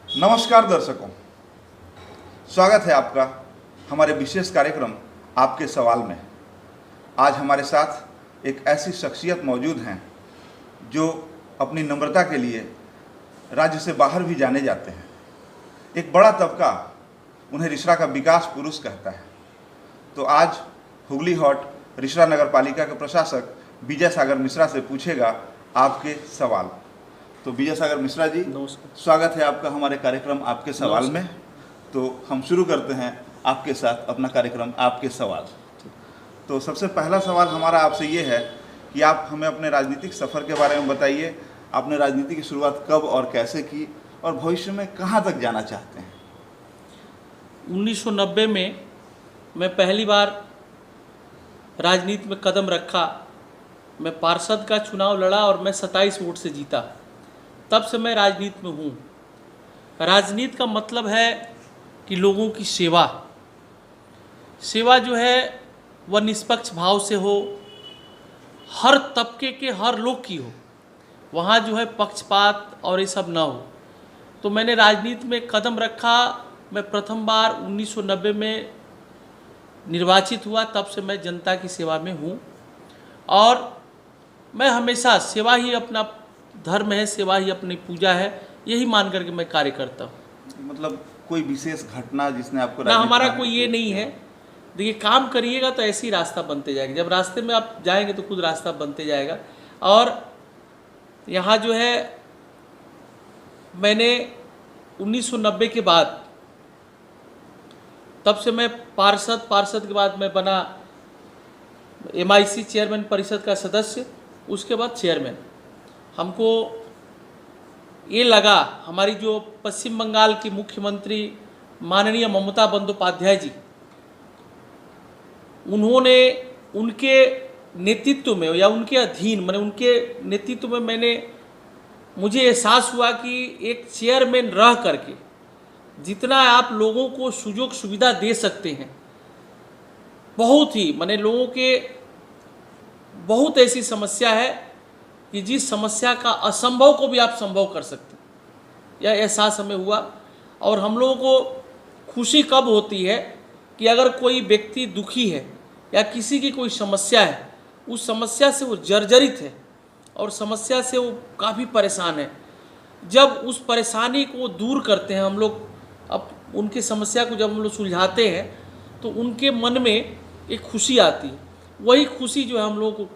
नमस्कार दर्शकों, स्वागत है आपका हमारे विशेष कार्यक्रम आपके सवाल में। आज हमारे साथ एक ऐसी शख्सियत मौजूद हैं जो अपनी नम्रता के लिए राज्य से बाहर भी जाने जाते हैं। एक बड़ा तबका उन्हें रिसरा का विकास पुरुष कहता है। तो आज हुगली हॉट रिसरा नगर पालिका के प्रशासक विजय सागर मिश्रा से पूछेगा आपके सवाल। तो विजय सागर मिश्रा जी, स्वागत है आपका हमारे कार्यक्रम आपके सवाल में। तो हम शुरू करते हैं आपके साथ अपना कार्यक्रम आपके सवाल। तो सबसे पहला सवाल हमारा आपसे ये है कि आप हमें अपने राजनीतिक सफ़र के बारे में बताइए। आपने राजनीति की शुरुआत कब और कैसे की और भविष्य में कहाँ तक जाना चाहते हैं? 1990 में मैं पहली बार राजनीति में कदम रखा। मैं पार्षद का चुनाव लड़ा और मैं 27 वोट से जीता। तब से मैं राजनीति में हूँ। राजनीति का मतलब है कि लोगों की सेवा जो है वह निष्पक्ष भाव से हो, हर तबके के हर लोग की हो, वहाँ जो है पक्षपात और ये सब ना हो। तो मैंने राजनीति में कदम रखा। मैं प्रथम बार 1990 में निर्वाचित हुआ। तब से मैं जनता की सेवा में हूँ और मैं हमेशा सेवा ही अपना धर्म है, सेवा ही अपनी पूजा है, यही मान करके मैं कार्य करता हूँ। मतलब कोई विशेष घटना जिसने आपको ना, हमारा कोई ये नहीं है। देखिए, काम करिएगा तो ऐसे ही रास्ता बनते जाएगा। जब रास्ते में आप जाएंगे तो खुद रास्ता बनते जाएगा। और यहाँ जो है मैंने 1990 के बाद, तब से मैं पार्षद के बाद मैं बना MIC चेयरमैन, परिषद का सदस्य, उसके बाद चेयरमैन। हमको ये लगा, हमारी जो पश्चिम बंगाल की मुख्यमंत्री माननीय ममता बंदोपाध्याय जी, उन्होंने उनके नेतृत्व में या उनके अधीन, मैंने उनके नेतृत्व में मुझे एहसास हुआ कि एक चेयरमैन रह करके जितना आप लोगों को सुयोग सुविधा दे सकते हैं, बहुत ही लोगों के बहुत ऐसी समस्या है कि जिस समस्या का असंभव को भी आप संभव कर सकते हैं। यह एहसास हमें हुआ। और हम लोगों को खुशी कब होती है कि अगर कोई व्यक्ति दुखी है या किसी की कोई समस्या है, उस समस्या से वो जर्जरित है और समस्या से वो काफ़ी परेशान है, जब उस परेशानी को दूर करते हैं हम लोग, अब उनकी समस्या को जब हम लोग सुलझाते हैं तो उनके मन में एक खुशी आती है। वही खुशी जो है हम लोग को,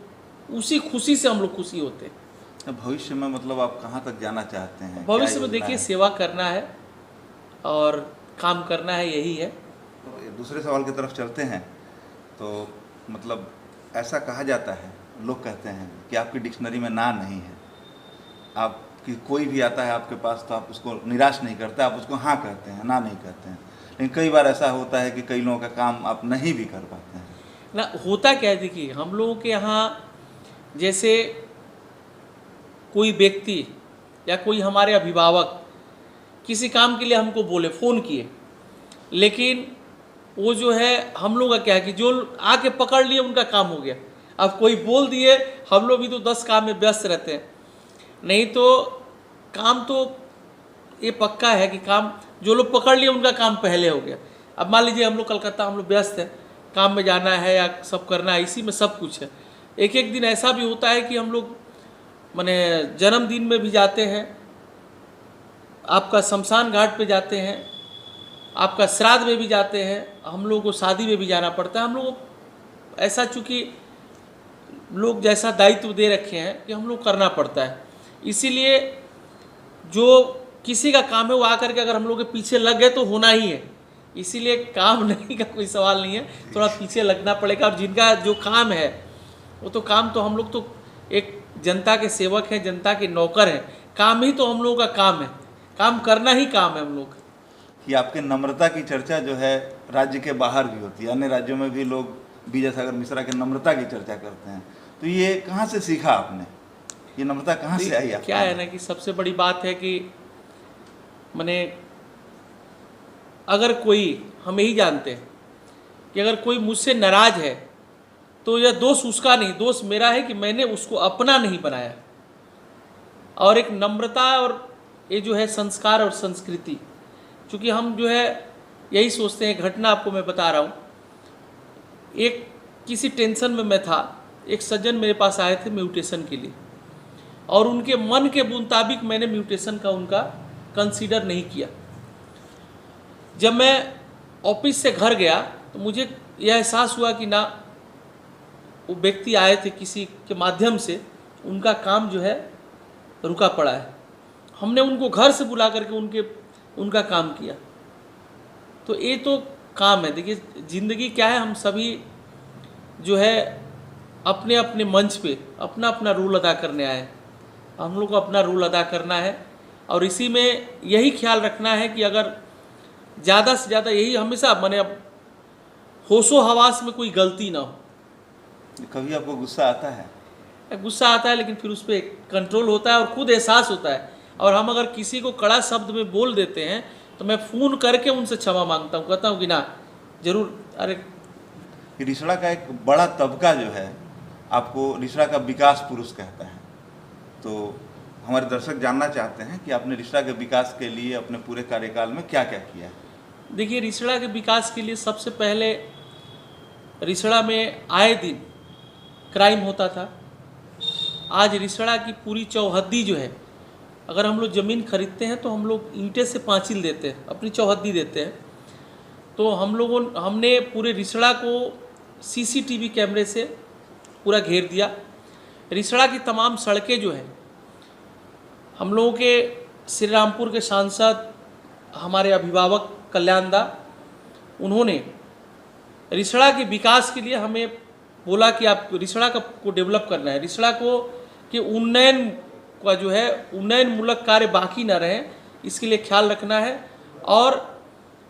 उसी खुशी से हम लोग खुशी होते हैं। भविष्य में मतलब आप कहाँ तक जाना चाहते हैं? भविष्य में देखिए, सेवा करना है और काम करना है, यही है। तो दूसरे सवाल की तरफ चलते हैं। तो मतलब ऐसा कहा जाता है, लोग कहते हैं कि आपकी डिक्शनरी में ना नहीं है। आप कि कोई भी आता है आपके पास तो आप उसको निराश नहीं करते, आप उसको हाँ कहते हैं, ना नहीं कहते हैं। लेकिन कई बार ऐसा होता है कि कई लोगों का काम आप नहीं भी कर पाते हैं ना। होता क्या है, देखिए, हम लोगों के यहाँ जैसे कोई व्यक्ति या कोई हमारे अभिभावक किसी काम के लिए हमको बोले, फ़ोन किए, लेकिन वो जो है हम लोग का क्या है कि जो आके पकड़ लिए उनका काम हो गया। अब कोई बोल दिए, हम लोग भी तो 10 काम में व्यस्त रहते हैं। नहीं तो काम तो ये पक्का है कि काम जो लोग पकड़ लिए उनका काम पहले हो गया। अब मान लीजिए हम लोग कलकत्ता, हम लोग व्यस्त हैं, काम में जाना है या सब करना है, इसी में सब कुछ है। एक एक दिन ऐसा भी होता है कि हम लोग जन्मदिन में भी जाते हैं, आपका शमशान घाट पे जाते हैं, आपका श्राद्ध में भी जाते हैं, हम लोगों को शादी में भी जाना पड़ता है। हम लोग ऐसा, चूँकि लोग जैसा दायित्व दे रखे हैं कि हम लोग करना पड़ता है। इसीलिए जो किसी का काम है वो आकर के अगर हम लोग के पीछे लग गए तो होना ही है। इसीलिए काम नहीं का कोई सवाल नहीं है, थोड़ा पीछे लगना पड़ेगा। और जिनका जो काम है वो तो काम, तो हम लोग तो एक जनता के सेवक हैं, जनता के नौकर हैं। काम ही तो हम लोगों का काम है, काम करना ही काम है हम लोग। कि आपके नम्रता की चर्चा जो है राज्य के बाहर भी होती है, अन्य राज्यों में भी लोग विजय सागर मिश्रा के नम्रता की चर्चा करते हैं। तो ये कहाँ से सीखा आपने? ये नम्रता कहाँ से आई? क्या है ना कि सबसे बड़ी बात है कि अगर कोई, हम यही जानते हैं कि अगर कोई मुझसे नाराज है तो यह दोष उसका नहीं, दोष मेरा है कि मैंने उसको अपना नहीं बनाया। और एक नम्रता और ये जो है संस्कार और संस्कृति, क्योंकि हम जो है यही सोचते हैं। घटना आपको मैं बता रहा हूँ, एक किसी टेंशन में मैं था, एक सज्जन मेरे पास आए थे म्यूटेशन के लिए, और उनके मन के मुताबिक मैंने म्यूटेशन का उनका कंसीडर नहीं किया। जब मैं ऑफिस से घर गया तो मुझे यह एहसास हुआ कि ना, वो व्यक्ति आए थे किसी के माध्यम से, उनका काम जो है रुका पड़ा है। हमने उनको घर से बुला करके उनका काम किया। तो ये तो काम है। देखिए ज़िंदगी क्या है, हम सभी जो है अपने अपने मंच पे अपना अपना रोल अदा करने आए। हम लोग को अपना रोल अदा करना है, और इसी में यही ख्याल रखना है कि अगर ज़्यादा से ज़्यादा यही हमेशा मैंने अब होशो हवास में कोई गलती ना हो। कभी आपको गुस्सा आता है? गुस्सा आता है, लेकिन फिर उस पर कंट्रोल होता है और खुद एहसास होता है। और हम अगर किसी को कड़ा शब्द में बोल देते हैं तो मैं फ़ोन करके उनसे क्षमा मांगता हूँ, कहता हूँ कि ना जरूर। अरे रिसड़ा का एक बड़ा तबका जो है आपको रिसड़ा का विकास पुरुष कहता है। तो हमारे दर्शक जानना चाहते हैं कि आपने रिसड़ा के विकास के लिए अपने पूरे कार्यकाल में क्या क्या किया है? देखिए, रिसड़ा के विकास के लिए सबसे पहले रिसड़ा में आए दिन क्राइम होता था। आज रिसड़ा की पूरी चौहद्दी जो है, अगर हम लोग ज़मीन खरीदते हैं तो हम लोग ईंटे से पांचिल देते हैं, अपनी चौहद्दी देते हैं। तो हमने पूरे रिसड़ा को सीसीटीवी कैमरे से पूरा घेर दिया। रिसड़ा की तमाम सड़कें जो है, हम लोगों के श्री रामपुर के सांसद हमारे अभिभावक कल्याण दा, उन्होंने रिसड़ा के विकास के लिए हमें बोला कि आप रिसड़ा को डेवलप करना है। रिसड़ा को कि उन्नयन का जो है उन्नयन मूलक कार्य बाकी ना रहे, इसके लिए ख्याल रखना है। और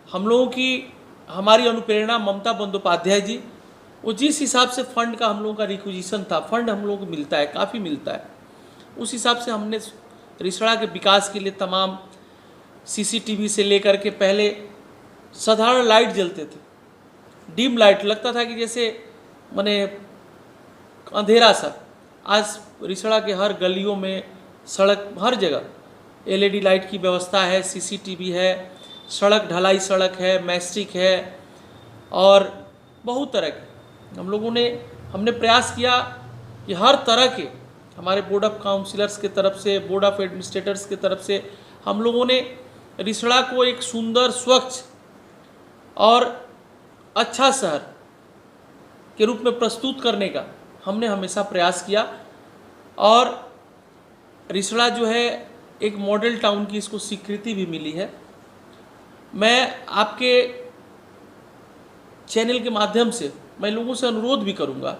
हम लोगों की हमारी अनुप्रेरणा ममता बंदोपाध्याय जी, वो जिस हिसाब से फंड का हम लोगों का रिक्विजिशन था, फंड हम लोगों को मिलता है, काफ़ी मिलता है, उस हिसाब से हमने रिसड़ा के विकास के लिए तमाम सीसीटीवी से लेकर के, पहले साधारण लाइट जलते थे, डिम लाइट, लगता था कि जैसे माने अंधेरा सा। आज रिसड़ा के हर गलियों में, सड़क हर जगह एलईडी लाइट की व्यवस्था है, सीसीटीवी है, सड़क ढलाई सड़क है, मैस्टिक है, और बहुत तरह के हमने प्रयास किया कि हर तरह के हमारे बोर्ड ऑफ काउंसिलर्स के तरफ से, बोर्ड ऑफ एडमिनिस्ट्रेटर्स के तरफ से हम लोगों ने रिसड़ा को एक सुंदर, स्वच्छ और अच्छा शहर के रूप में प्रस्तुत करने का हमने हमेशा प्रयास किया। और रिसड़ा जो है एक मॉडल टाउन की इसको स्वीकृति भी मिली है। मैं आपके चैनल के माध्यम से मैं लोगों से अनुरोध भी करूंगा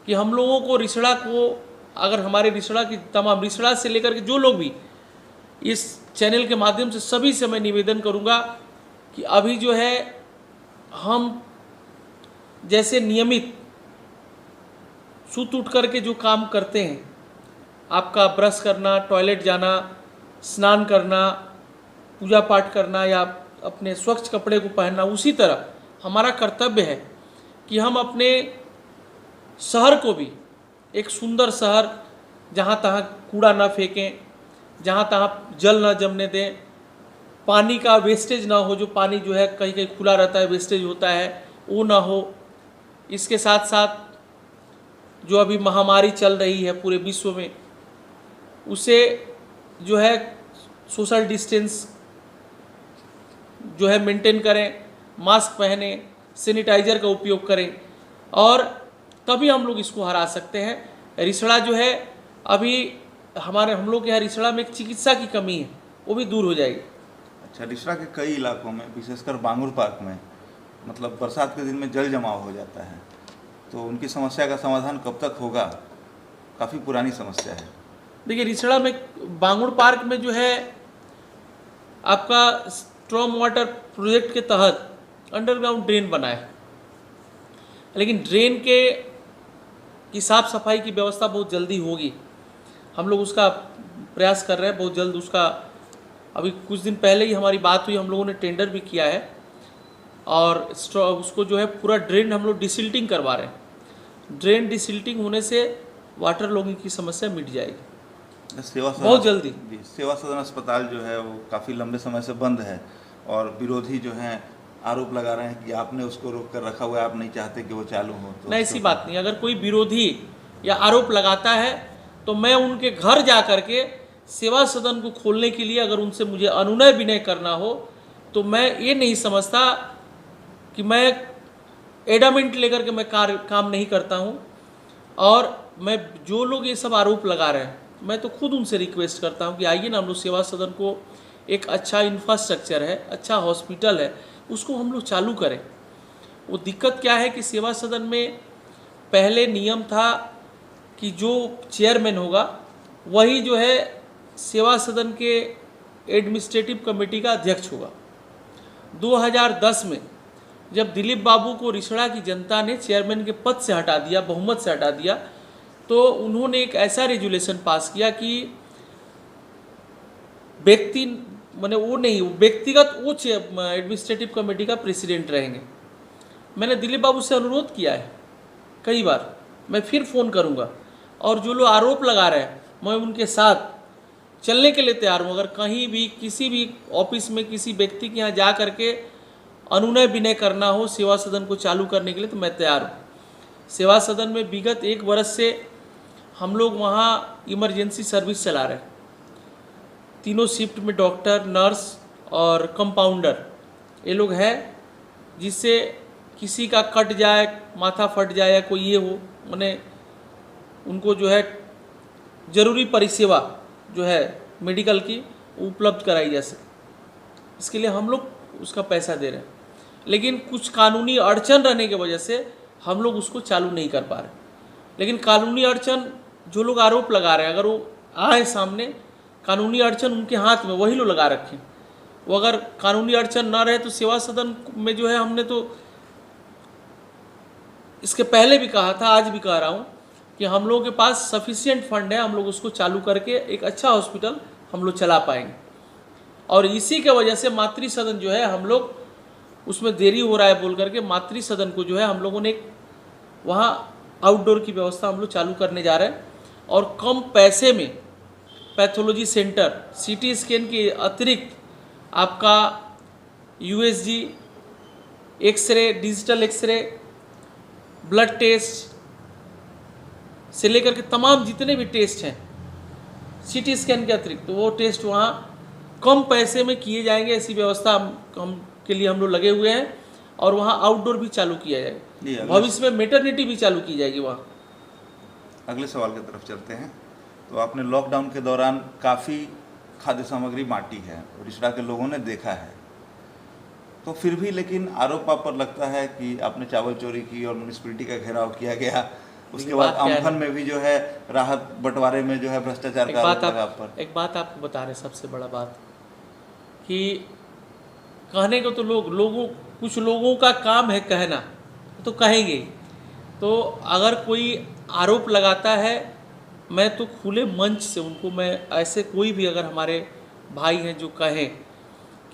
कि हम लोगों को रिसड़ा को, अगर हमारे रिसड़ा की तमाम, रिसड़ा से लेकर के जो लोग भी इस चैनल के माध्यम से, सभी से मैं निवेदन करूंगा कि अभी जो है हम जैसे नियमित सुत उठ करके जो काम करते हैं, आपका ब्रश करना, टॉयलेट जाना, स्नान करना, पूजा पाठ करना या अपने स्वच्छ कपड़े को पहनना, उसी तरह हमारा कर्तव्य है कि हम अपने शहर को भी एक सुंदर शहर, जहाँ तहाँ कूड़ा ना फेंकें, जहाँ तहाँ जल ना जमने दें, पानी का वेस्टेज ना हो, जो पानी जो है कहीं कहीं खुला रहता है, वेस्टेज होता है, वो ना हो। इसके साथ साथ जो अभी महामारी चल रही है पूरे विश्व में, उसे जो है सोशल डिस्टेंस जो है मेंटेन करें, मास्क पहने, सैनिटाइजर का उपयोग करें, और तभी हम लोग इसको हरा सकते हैं। रिसड़ा जो है अभी हम लोग के यहाँ रिसड़ा में एक चिकित्सा की कमी है, वो भी दूर हो जाएगी। अच्छा, रिसड़ा के कई इलाकों में, विशेषकर बांगुर पार्क में, मतलब बरसात के दिन में जल जमाव हो जाता है, तो उनकी समस्या का समाधान कब तक होगा? काफ़ी पुरानी समस्या है। देखिए, रिसड़ा में बांगुर पार्क में जो है आपका स्ट्रॉम वाटर प्रोजेक्ट के तहत अंडरग्राउंड ड्रेन बना है, लेकिन ड्रेन की साफ सफाई की व्यवस्था बहुत जल्दी होगी। हम लोग उसका प्रयास कर रहे हैं, बहुत जल्द उसका, अभी कुछ दिन पहले ही हमारी बात हुई, हम लोगों ने टेंडर भी किया है, और उसको जो है पूरा ड्रेन हम लोग डिसिल्टिंग करवा रहे हैं। ड्रेन डिसिल्टिंग होने से वाटर लॉगिंग की समस्या मिट जाएगी। सेवा सदन बहुत जल्दी। जी, सेवा सदन अस्पताल जो है वो काफ़ी लंबे समय से बंद है और विरोधी जो हैं आरोप लगा रहे हैं कि आपने उसको रोक कर रखा हुआ है, आप नहीं चाहते कि वो चालू हो। तो नहीं, ऐसी बात नहीं। अगर कोई विरोधी या आरोप लगाता है तो मैं उनके घर जा कर के सेवा सदन को खोलने के लिए अगर उनसे मुझे अनुनय विनय करना हो तो मैं ये नहीं समझता कि मैं एडामेंट लेकर के मैं काम नहीं करता हूँ। और मैं जो लोग ये सब आरोप लगा रहे हैं मैं तो खुद उनसे रिक्वेस्ट करता हूँ कि आइए ना, हम लोग सेवा सदन को एक अच्छा इंफ्रास्ट्रक्चर है, अच्छा हॉस्पिटल है, उसको हम लोग चालू करें। वो दिक्कत क्या है कि सेवा सदन में पहले नियम था कि जो चेयरमैन होगा वही जो है सेवा सदन के एडमिनिस्ट्रेटिव कमेटी का अध्यक्ष होगा। 2010 में जब दिलीप बाबू को रिसड़ा की जनता ने चेयरमैन के पद से हटा दिया, बहुमत से हटा दिया, तो उन्होंने एक ऐसा रेजुलेशन पास किया कि व्यक्ति माने वो नहीं, व्यक्तिगत वो एडमिनिस्ट्रेटिव कमेटी का प्रेसिडेंट रहेंगे। मैंने दिलीप बाबू से अनुरोध किया है कई बार, मैं फिर फ़ोन करूंगा, और जो लोग आरोप लगा रहे हैं मैं उनके साथ चलने के लिए तैयार हूँ। अगर कहीं भी किसी भी ऑफिस में किसी व्यक्ति के यहाँ जा करके अनुनय विनय करना हो सेवा सदन को चालू करने के लिए तो मैं तैयार हूँ। सेवा सदन में विगत 1 वर्ष से हम लोग वहाँ इमरजेंसी सर्विस चला रहे हैं। 3 शिफ्ट में डॉक्टर, नर्स और कंपाउंडर ये लोग हैं, जिससे किसी का कट जाए, माथा फट जाए या कोई ये हो, माने उनको जो है ज़रूरी परिसेवा जो है मेडिकल की उपलब्ध कराई जा सके, इसके लिए हम लोग उसका पैसा दे रहे हैं। लेकिन कुछ कानूनी अड़चन रहने की वजह से हम लोग उसको चालू नहीं कर पा रहे। लेकिन कानूनी अड़चन जो लोग आरोप लगा रहे हैं, अगर वो आए सामने, कानूनी अड़चन उनके हाथ में, वही लोग लगा रखें। वो अगर कानूनी अड़चन ना रहे तो सेवा सदन में जो है, हमने तो इसके पहले भी कहा था, आज भी कह रहा हूँ कि हम लोगों के पास सफिशिएंट फंड है, हम लोग उसको चालू करके एक अच्छा हॉस्पिटल हम लोग चला पाएंगे। और इसी के वजह से मातृ सदन जो है, हम लोग उसमें देरी हो रहा है बोल करके मातृ सदन को जो है हम लोगों ने वहाँ आउटडोर की व्यवस्था हम लोग चालू करने जा रहे हैं। और कम पैसे में पैथोलॉजी सेंटर, CT स्कैन के अतिरिक्त आपका USG, x-ray, digital x-ray, blood test से लेकर के तमाम जितने भी टेस्ट हैं CT स्कैन के अतिरिक्त, तो वो टेस्ट वहाँ कम पैसे में किए जाएंगे। ऐसी व्यवस्था हम के लिए हम लोग लगे हुए हैं। और वहाँ आउटडोर भी चालू किया जाएगा, भविष्य में मेटर्निटी भी चालू की जाएगी वहाँ। अगले सवाल की तरफ चलते हैं। तो आपने लॉकडाउन के दौरान काफ़ी खाद्य सामग्री बांटी है, रिसड़ा के लोगों ने देखा है, तो फिर भी लेकिन आरोप आप पर लगता है कि आपने चावल चोरी की और म्यूनिसिपैलिटी का घेराव किया गया। उसके बाद अम्फन में भी जो है राहत बंटवारे में जो है भ्रष्टाचार का आरोप लगा आप पर। एक बात आपको बता रहे, सबसे बड़ा बात कि कहने को तो कुछ लोगों का काम है कहना, तो कहेंगे। तो अगर कोई आरोप लगाता है, मैं तो खुले मंच से उनको, मैं ऐसे कोई भी अगर हमारे भाई हैं जो कहें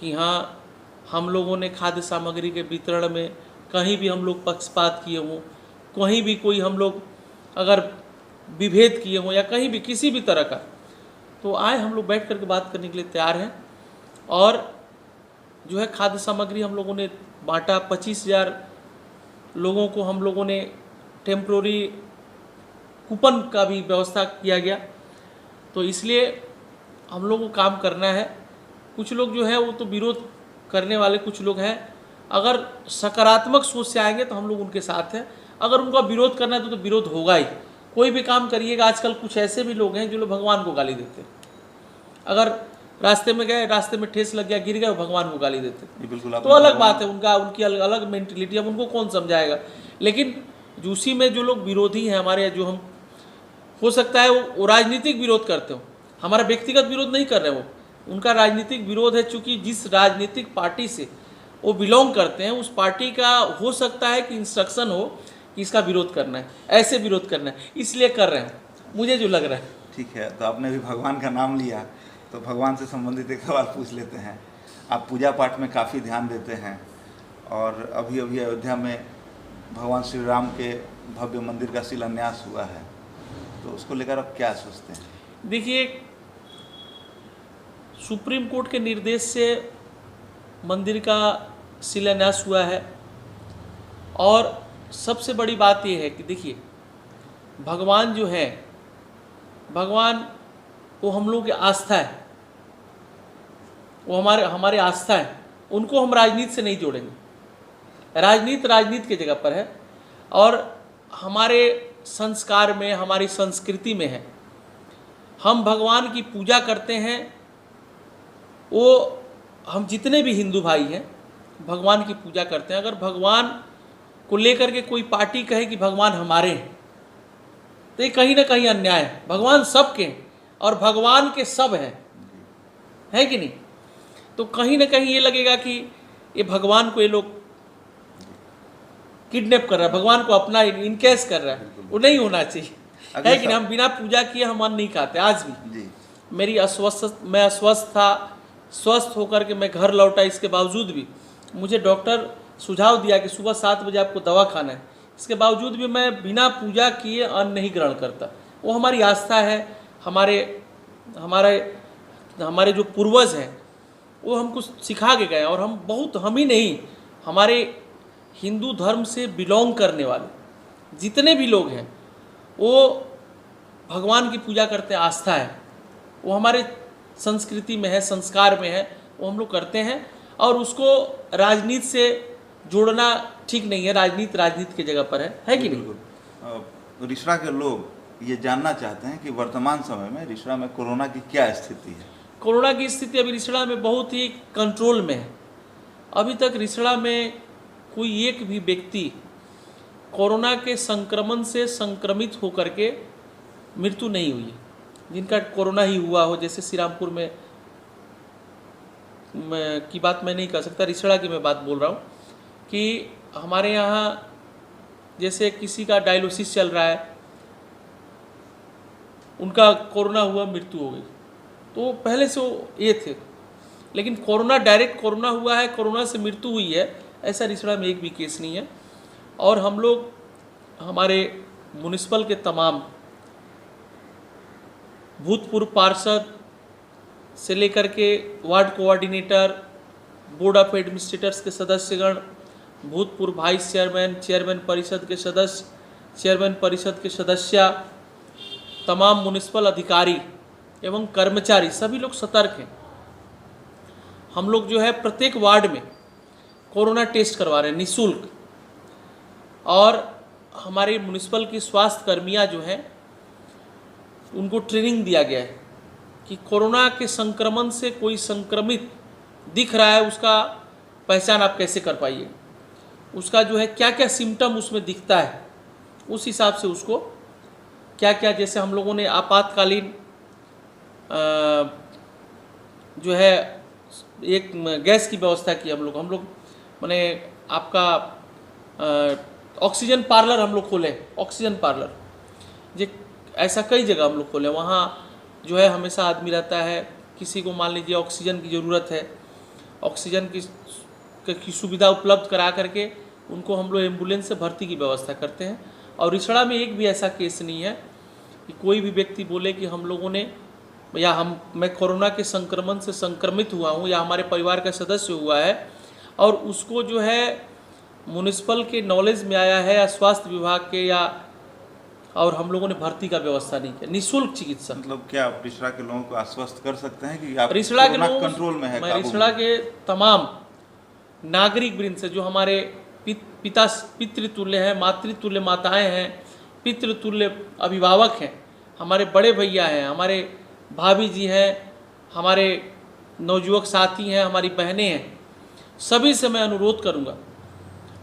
कि हाँ हम लोगों ने खाद्य सामग्री के वितरण में कहीं भी हम लोग पक्षपात किए हों, कहीं भी कोई हम लोग अगर विभेद किए हों या कहीं भी किसी भी तरह का, तो आए हम लोग बैठ करके बात करने के लिए तैयार हैं। और जो है खाद्य सामग्री हम लोगों ने बांटा, 25,000 लोगों को हम लोगों ने टेम्प्रोरी कूपन का भी व्यवस्था किया गया। तो इसलिए हम लोगों को काम करना है। कुछ लोग जो है वो तो विरोध करने वाले कुछ लोग हैं, अगर सकारात्मक सोच से आएंगे तो हम लोग उनके साथ हैं। अगर उनका विरोध करना है तो विरोध होगा ही। कोई भी काम करिएगा, आजकल कुछ ऐसे भी लोग हैं जो लोग भगवान को गाली देते हैं। अगर रास्ते में गए, रास्ते में ठेस लग गया, गिर गए, भगवान को गाली देते हैं। बिल्कुल, तो अलग बात है, उनकी अलग मेंटलिटी, अब उनको कौन समझाएगा। लेकिन उसी में जो लोग विरोधी हैं हमारे, जो हम हो सकता है वो राजनीतिक विरोध करते हो, हमारा व्यक्तिगत विरोध नहीं कर रहे, वो उनका राजनीतिक विरोध है। चूँकि जिस राजनीतिक पार्टी से वो बिलोंग करते हैं, उस पार्टी का हो सकता है कि इंस्ट्रक्शन हो कि इसका विरोध करना है, ऐसे विरोध करना है, इसलिए कर रहे हैं, मुझे जो लग रहा है। ठीक है, तो आपने भी भगवान का नाम लिया, तो भगवान से संबंधित एक सवाल पूछ लेते हैं। आप पूजा पाठ में काफ़ी ध्यान देते हैं, और अभी अभी अयोध्या में भगवान श्री राम के भव्य मंदिर का शिलान्यास हुआ है, तो उसको लेकर आप क्या सोचते हैं? देखिए, सुप्रीम कोर्ट के निर्देश से मंदिर का शिलान्यास हुआ है और सबसे बड़ी बात यह है कि देखिए, भगवान जो है, भगवान वो हम लोगों की आस्था है, वो हमारे आस्था है, उनको हम राजनीति से नहीं जोड़ेंगे। राजनीति की जगह पर है और हमारे संस्कार में, हमारी संस्कृति में है। हम भगवान की पूजा करते हैं। वो हम जितने भी हिंदू भाई हैं भगवान की पूजा करते हैं। अगर भगवान को लेकर के कोई पार्टी कहे कि भगवान हमारे हैं, तो ये कहीं ना कहीं अन्याय है। भगवान सबके हैं और भगवान के सब हैं, है कि नहीं? तो कहीं ना कहीं ये लगेगा कि ये भगवान को ये लोग किडनैप कर रहा है, भगवान को अपना इनकेस कर रहा है। वो नहीं होना चाहिए, है कि नहीं? हम बिना पूजा किए हम अन्न नहीं खाते। आज भी मैं अस्वस्थ था, स्वस्थ होकर के मैं घर लौटा, इसके बावजूद भी मुझे डॉक्टर सुझाव दिया कि सुबह 7 बजे आपको दवा खाना है। इसके बावजूद भी मैं बिना पूजा किए अन्न नहीं ग्रहण करता। वो हमारी आस्था है। हमारे जो पूर्वज हैं वो हमको सिखा के गए और हम ही नहीं, हमारे हिंदू धर्म से बिलोंग करने वाले जितने भी लोग हैं वो भगवान की पूजा करते हैं। आस्था है, वो हमारे संस्कृति में है, संस्कार में है, वो हम लोग करते हैं और उसको राजनीति से जोड़ना ठीक नहीं है। राजनीति की जगह पर है कि नहीं? रिसड़ा के लोग ये जानना चाहते हैं कि वर्तमान समय में रिसड़ा में कोरोना की क्या स्थिति है? कोरोना की स्थिति अभी रिसड़ा में बहुत ही कंट्रोल में है। अभी तक रिसड़ा में कोई एक भी व्यक्ति कोरोना के संक्रमण से संक्रमित होकर के मृत्यु नहीं हुई है। जिनका कोरोना ही हुआ हो, जैसे श्रीरामपुर में की बात मैं नहीं कर सकता, रिसड़ा की मैं बात बोल रहा हूँ कि हमारे यहाँ जैसे किसी का डायलिसिस चल रहा है, उनका कोरोना हुआ, मृत्यु हो गई, तो पहले से वो ये थे। लेकिन डायरेक्ट कोरोना हुआ है, कोरोना से मृत्यु हुई है, ऐसा रिसड़ा में एक भी केस नहीं है। और हम लोग हमारे म्युनिसिपल के तमाम भूतपूर्व पार्षद से लेकर के ward coordinator, board of administrators के सदस्यगण, भूतपूर्व वाइस चेयरमैन, चेयरमैन परिषद के सदस्य, चेयरमैन परिषद के सदस्य, तमाम म्युनिसिपल अधिकारी एवं कर्मचारी सभी लोग सतर्क हैं। हम लोग जो है प्रत्येक वार्ड में कोरोना टेस्ट करवा रहे हैं निःशुल्क। और हमारे म्युनिसिपल की स्वास्थ्य कर्मियाँ जो हैं उनको ट्रेनिंग दिया गया है कि कोरोना के संक्रमण से कोई संक्रमित दिख रहा है, उसका पहचान आप कैसे कर पाइए, उसका जो है क्या क्या सिम्टम उसमें दिखता है, उस हिसाब से उसको क्या क्या, जैसे हम लोगों ने आपातकालीन जो है एक गैस की व्यवस्था की। हम लोग माने आपका ऑक्सीजन पार्लर हम लोग खोले, ऑक्सीजन पार्लर जो ऐसा कई जगह हम लोग खोले। वहाँ जो है हमेशा आदमी रहता है, किसी को मान लीजिए ऑक्सीजन की ज़रूरत है, ऑक्सीजन की सुविधा उपलब्ध करा करके उनको हम लोग एम्बुलेंस से भर्ती की व्यवस्था करते हैं। और रिसड़ा में एक भी ऐसा केस नहीं है कि कोई भी व्यक्ति बोले कि हम लोगों ने मैं कोरोना के संक्रमण से संक्रमित हुआ हूँ या हमारे परिवार का सदस्य हुआ है और उसको जो है म्युनिसिपल के नॉलेज में आया है या स्वास्थ्य विभाग के या, और हम लोगों ने भर्ती का व्यवस्था नहीं किया। निःशुल्क चिकित्सा। मतलब क्या आप रिसड़ा के लोगों को आश्वस्त कर सकते हैं कि आप रिसड़ा के लोग कंट्रोल में है? मैं रिसड़ा के तमाम नागरिक वृंद से, जो हमारे पितृतुल्य हैं, मातृतुल्य माताएं हैं, पितृतुल्य अभिभावक हैं, हमारे बड़े भैया हैं, हमारे भाभी जी हैं, हमारे नवयुवक साथी हैं, हमारी बहनें हैं, सभी से मैं अनुरोध करूंगा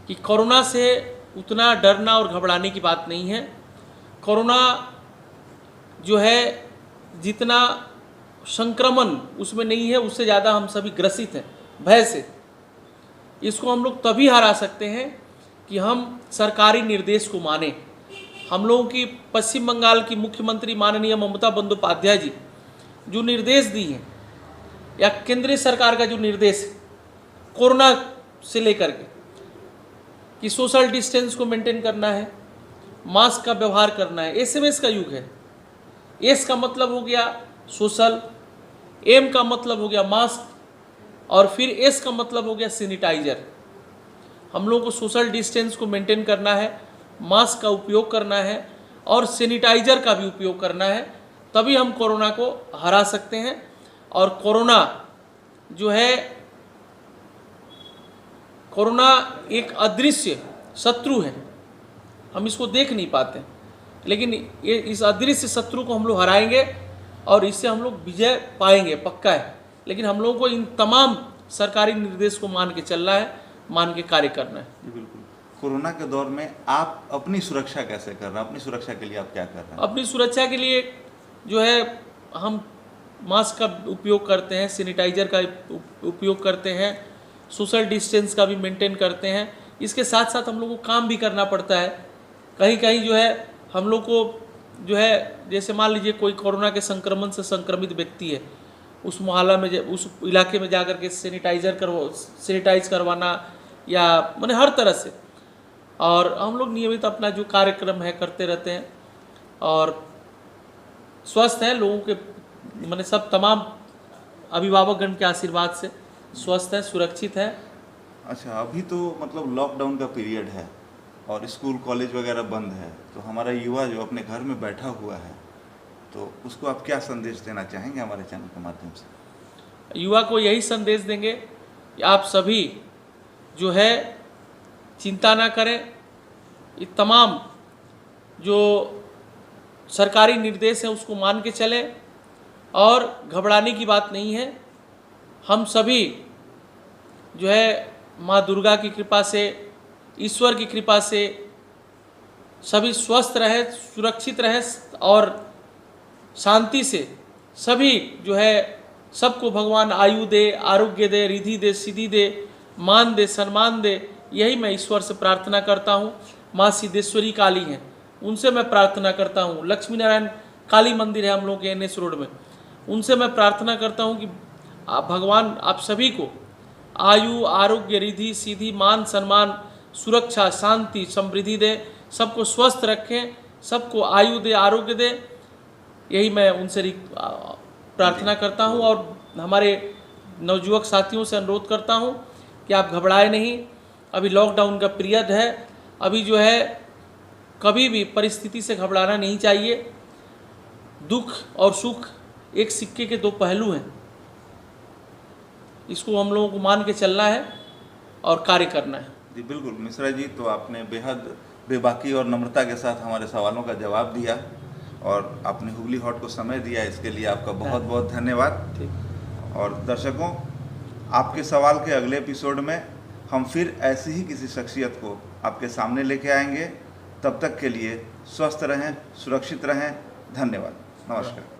कि कोरोना से उतना डरना और घबराने की बात नहीं है। कोरोना जो है जितना संक्रमण उसमें नहीं है, उससे ज़्यादा हम सभी ग्रसित हैं भय से। इसको हम लोग तभी हरा सकते हैं कि हम सरकारी निर्देश को माने। हम लोगों की पश्चिम बंगाल की मुख्यमंत्री माननीय ममता बंदोपाध्याय जी जो निर्देश दी हैं, या केंद्रीय सरकार का जो निर्देश है कोरोना से लेकर के कि सोशल डिस्टेंस को मेंटेन करना है, मास्क का व्यवहार करना है, एसएमएस का युग है, एस का मतलब हो गया सोशल, एम का मतलब हो गया मास्क और फिर एस का मतलब हो गया सैनिटाइजर। हम लोगों को सोशल डिस्टेंस को मेंटेन करना है, मास्क का उपयोग करना है और सैनिटाइजर का भी उपयोग करना है, तभी हम कोरोना को हरा सकते हैं। और कोरोना जो है, कोरोना एक अदृश्य शत्रु है, हम इसको देख नहीं पाते, लेकिन ये इस अदृश्य शत्रु को हम लोग हराएंगे और इससे हम लोग विजय पाएंगे, पक्का है। लेकिन हम लोगों को इन तमाम सरकारी निर्देश को मान के चलना है, मान के कार्य करना है। जी बिल्कुल। कोरोना के दौर में आप अपनी सुरक्षा कैसे कर रहे हैं? अपनी सुरक्षा के लिए आप क्या कर रहे हैं? अपनी सुरक्षा के लिए जो है हम मास्क का उपयोग करते हैं, सैनिटाइजर का उपयोग करते हैं, सोशल डिस्टेंस का भी मेंटेन करते हैं। इसके साथ साथ हम लोग को काम भी करना पड़ता है। कहीं कहीं जो है हम लोग को जो है, जैसे मान लीजिए कोई कोरोना के संक्रमण से संक्रमित व्यक्ति है, उस मोहल्ला में उस इलाके में जाकर के सैनिटाइज करवाना या माने हर तरह से। और हम लोग नियमित अपना जो कार्यक्रम है करते रहते हैं और स्वस्थ हैं, लोगों के माने सब तमाम अभिभावकगण के आशीर्वाद से स्वस्थ है, सुरक्षित है। अच्छा, अभी तो मतलब लॉकडाउन का पीरियड है और स्कूल कॉलेज वगैरह बंद है, तो हमारा युवा जो अपने घर में बैठा हुआ है, तो उसको आप क्या संदेश देना चाहेंगे हमारे चैनल के माध्यम से? युवा को यही संदेश देंगे कि आप सभी जो है चिंता ना करें, ये तमाम जो सरकारी निर्देश है उसको मान के चलें और घबराने की बात नहीं है। हम सभी जो है माँ दुर्गा की कृपा से, ईश्वर की कृपा से सभी स्वस्थ रहे, सुरक्षित रहे और शांति से सभी जो है सबको भगवान आयु दे, आरोग्य दे, रिद्धि दे, सिद्धि दे, मान दे, सम्मान दे। यही मैं ईश्वर से प्रार्थना करता हूँ। माँ सिद्धेश्वरी काली हैं, उनसे मैं प्रार्थना करता हूँ। लक्ष्मी नारायण काली मंदिर है हम लोग के NS रोड में, उनसे मैं प्रार्थना करता हूँ कि भगवान आप सभी को आयु, आरोग्य, रिद्धि, सिद्धि, मान, सम्मान, सुरक्षा, शांति, समृद्धि दे, सबको स्वस्थ रखें, सबको आयु दे, आरोग्य दे। यही मैं उनसे प्रार्थना करता हूँ और हमारे नवयुवक साथियों से अनुरोध करता हूँ कि आप घबराए नहीं। अभी लॉकडाउन का पीरियड है, अभी जो है कभी भी परिस्थिति से घबराना नहीं चाहिए। दुख और सुख एक सिक्के के दो पहलू हैं, इसको हम लोगों को मान के चलना है और कार्य करना है। जी बिल्कुल मिश्रा जी, तो आपने बेहद बेबाकी और नम्रता के साथ हमारे सवालों का जवाब दिया और आपने हुगली हॉट को समय दिया, इसके लिए आपका बहुत बहुत धन्यवाद। ठीक। और दर्शकों, आपके सवाल के अगले एपिसोड में हम फिर ऐसी ही किसी शख्सियत को आपके सामने लेके आएंगे। तब तक के लिए स्वस्थ रहें, सुरक्षित रहें। धन्यवाद, नमस्कार।